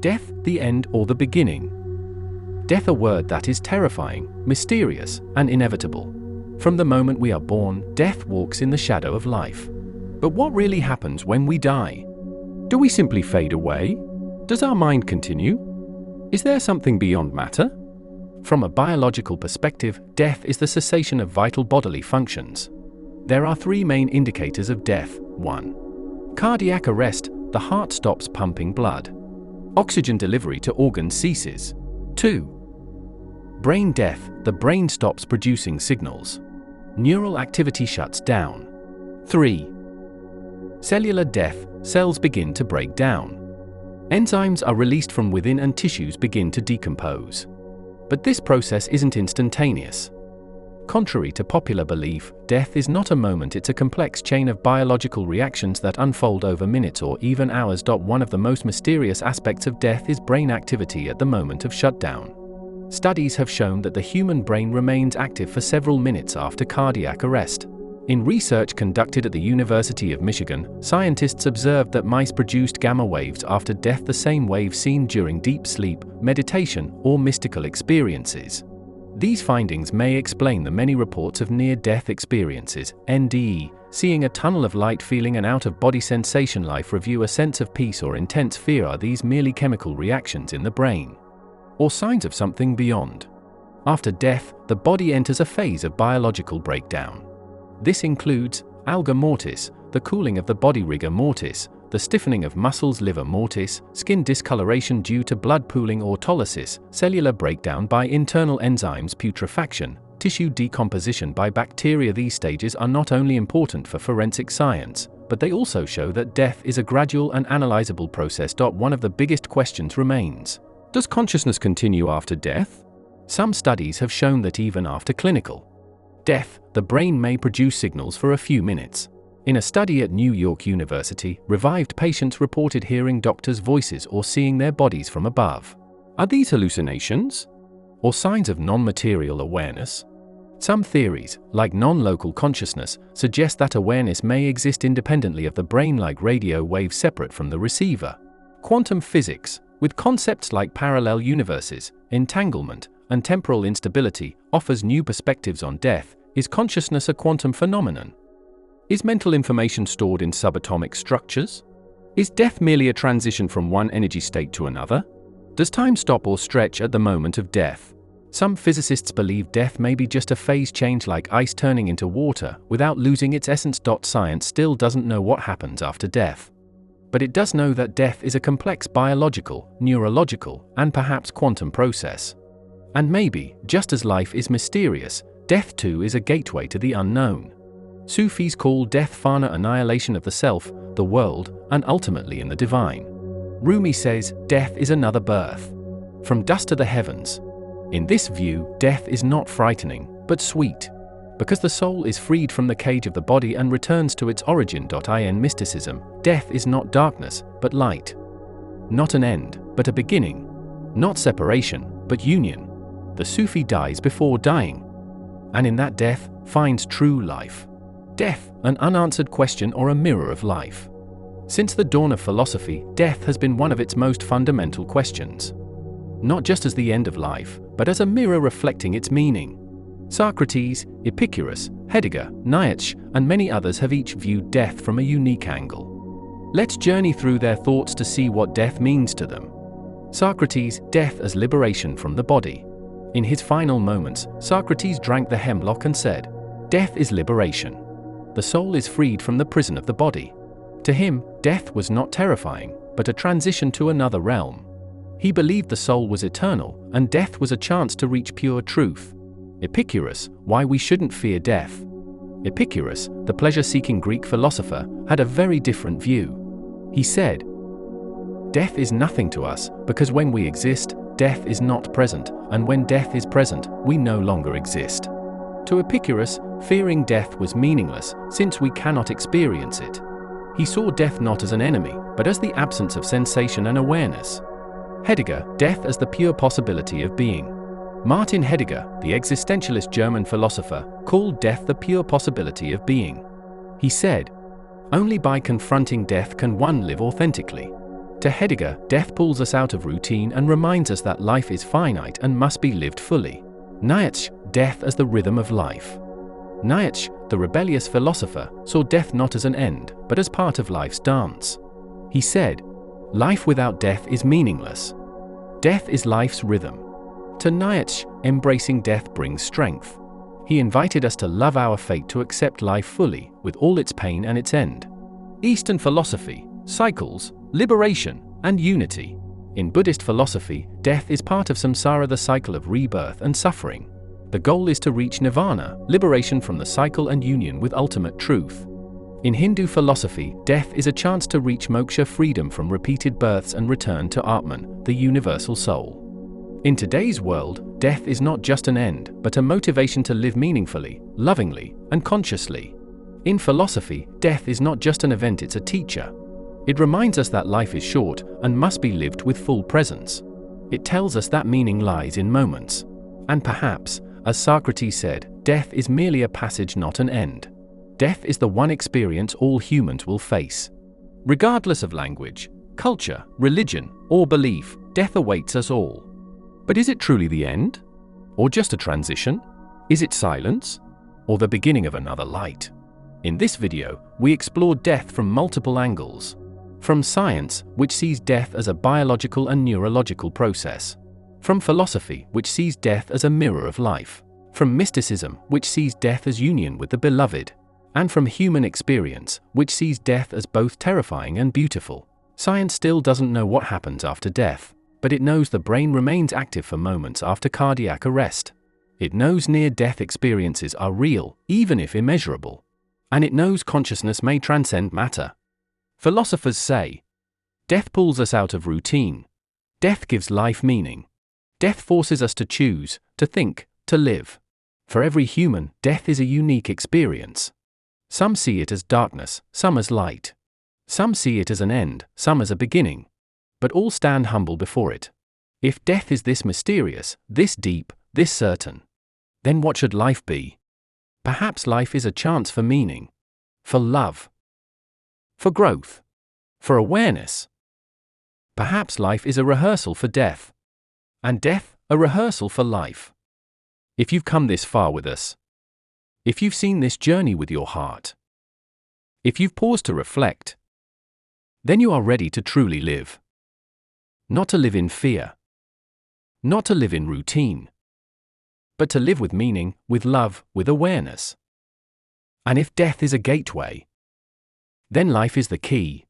Death, the end or the beginning? Death, a word that is terrifying, mysterious, and inevitable. From the moment we are born, death walks in the shadow of life. But what really happens when we die? Do we simply fade away? Does our mind continue? Is there something beyond matter? From a biological perspective, death is the cessation of vital bodily functions. There are three main indicators of death. 1. Cardiac arrest, the heart stops pumping blood. Oxygen delivery to organs ceases. 2. Brain death, the brain stops producing signals. Neural activity shuts down. 3. Cellular death, cells begin to break down. Enzymes are released from within and tissues begin to decompose. But this process isn't instantaneous. Contrary to popular belief, death is not a moment, it's a complex chain of biological reactions that unfold over minutes or even hours. One of the most mysterious aspects of death is brain activity at the moment of shutdown. Studies have shown that the human brain remains active for several minutes after cardiac arrest. In research conducted at the University of Michigan, scientists observed that mice produced gamma waves after death, the same waves seen during deep sleep, meditation, or mystical experiences. These findings may explain the many reports of near-death experiences, NDE, seeing a tunnel of light, feeling an out-of-body sensation. Life review, a sense of peace or intense fear. Are these merely chemical reactions in the brain, or signs of something beyond? After death, the body enters a phase of biological breakdown. This includes alga mortis, the cooling of the body, rigor mortis, the stiffening of muscles, livor mortis, skin discoloration due to blood pooling, autolysis, cellular breakdown by internal enzymes, putrefaction, tissue decomposition by bacteria. These stages are not only important for forensic science, but they also show that death is a gradual and analyzable process. One of the biggest questions remains: does consciousness continue after death? Some studies have shown that even after clinical death, the brain may produce signals for a few minutes. In a study at New York University, revived patients reported hearing doctors' voices or seeing their bodies from above. Are these hallucinations, or signs of non-material awareness? Some theories, like non-local consciousness, suggest that awareness may exist independently of the brain, like radio waves separate from the receiver. Quantum physics, with concepts like parallel universes, entanglement, and temporal instability, offers new perspectives on death. Is consciousness a quantum phenomenon? Is mental information stored in subatomic structures? Is death merely a transition from one energy state to another? Does time stop or stretch at the moment of death? Some physicists believe death may be just a phase change, like ice turning into water, without losing its essence. Science still doesn't know what happens after death. But it does know that death is a complex biological, neurological, and perhaps quantum process. And maybe, just as life is mysterious, death too is a gateway to the unknown. Sufis call death fana, annihilation of the self, the world, and ultimately in the divine. Rumi says, death is another birth, from dust to the heavens. In this view, death is not frightening, but sweet, because the soul is freed from the cage of the body and returns to its origin. In mysticism, death is not darkness, but light. Not an end, but a beginning. Not separation, but union. The Sufi dies before dying, and in that death, finds true life. Death, an unanswered question or a mirror of life. Since the dawn of philosophy, death has been one of its most fundamental questions. Not just as the end of life, but as a mirror reflecting its meaning. Socrates, Epicurus, Heidegger, Nietzsche, and many others have each viewed death from a unique angle. Let's journey through their thoughts to see what death means to them. Socrates, death as liberation from the body. In his final moments, Socrates drank the hemlock and said, "Death is liberation. The soul is freed from the prison of the body." To him, death was not terrifying, but a transition to another realm. He believed the soul was eternal, and death was a chance to reach pure truth. Epicurus, why we shouldn't fear death. Epicurus, the pleasure-seeking Greek philosopher, had a very different view. He said, "Death is nothing to us, because when we exist, death is not present, and when death is present, we no longer exist." To Epicurus, fearing death was meaningless, since we cannot experience it. He saw death not as an enemy, but as the absence of sensation and awareness. Heidegger, death as the pure possibility of being. Martin Heidegger, the existentialist German philosopher, called death the pure possibility of being. He said, "Only by confronting death can one live authentically." To Heidegger, death pulls us out of routine and reminds us that life is finite and must be lived fully. Nietzsche, death as the rhythm of life. Nietzsche, the rebellious philosopher, saw death not as an end, but as part of life's dance. He said, "Life without death is meaningless. Death is life's rhythm." To Nietzsche, embracing death brings strength. He invited us to love our fate, to accept life fully, with all its pain and its end. Eastern philosophy, cycles, liberation, and unity. In Buddhist philosophy, death is part of samsara, the cycle of rebirth and suffering. The goal is to reach nirvana, liberation from the cycle and union with ultimate truth. In Hindu philosophy, death is a chance to reach moksha, freedom from repeated births, and return to Atman, the universal soul. In today's world, death is not just an end, but a motivation to live meaningfully, lovingly, and consciously. In philosophy, death is not just an event, it's a teacher. It reminds us that life is short and must be lived with full presence. It tells us that meaning lies in moments. And perhaps, as Socrates said, death is merely a passage, not an end. Death is the one experience all humans will face. Regardless of language, culture, religion, or belief, death awaits us all. But is it truly the end? Or just a transition? Is it silence? Or the beginning of another light? In this video, we explore death from multiple angles. From science, which sees death as a biological and neurological process. From philosophy, which sees death as a mirror of life. From mysticism, which sees death as union with the beloved. And from human experience, which sees death as both terrifying and beautiful. Science still doesn't know what happens after death, but it knows the brain remains active for moments after cardiac arrest. It knows near-death experiences are real, even if immeasurable. And it knows consciousness may transcend matter. Philosophers say, death pulls us out of routine. Death gives life meaning. Death forces us to choose, to think, to live. For every human, death is a unique experience. Some see it as darkness, some as light. Some see it as an end, some as a beginning. But all stand humble before it. If death is this mysterious, this deep, this certain, then what should life be? Perhaps life is a chance for meaning, for love, for growth, for awareness. Perhaps life is a rehearsal for death, and death a rehearsal for life. If you've come this far with us, if you've seen this journey with your heart, if you've paused to reflect, then you are ready to truly live. Not to live in fear, not to live in routine, but to live with meaning, with love, with awareness. And if death is a gateway, then life is the key.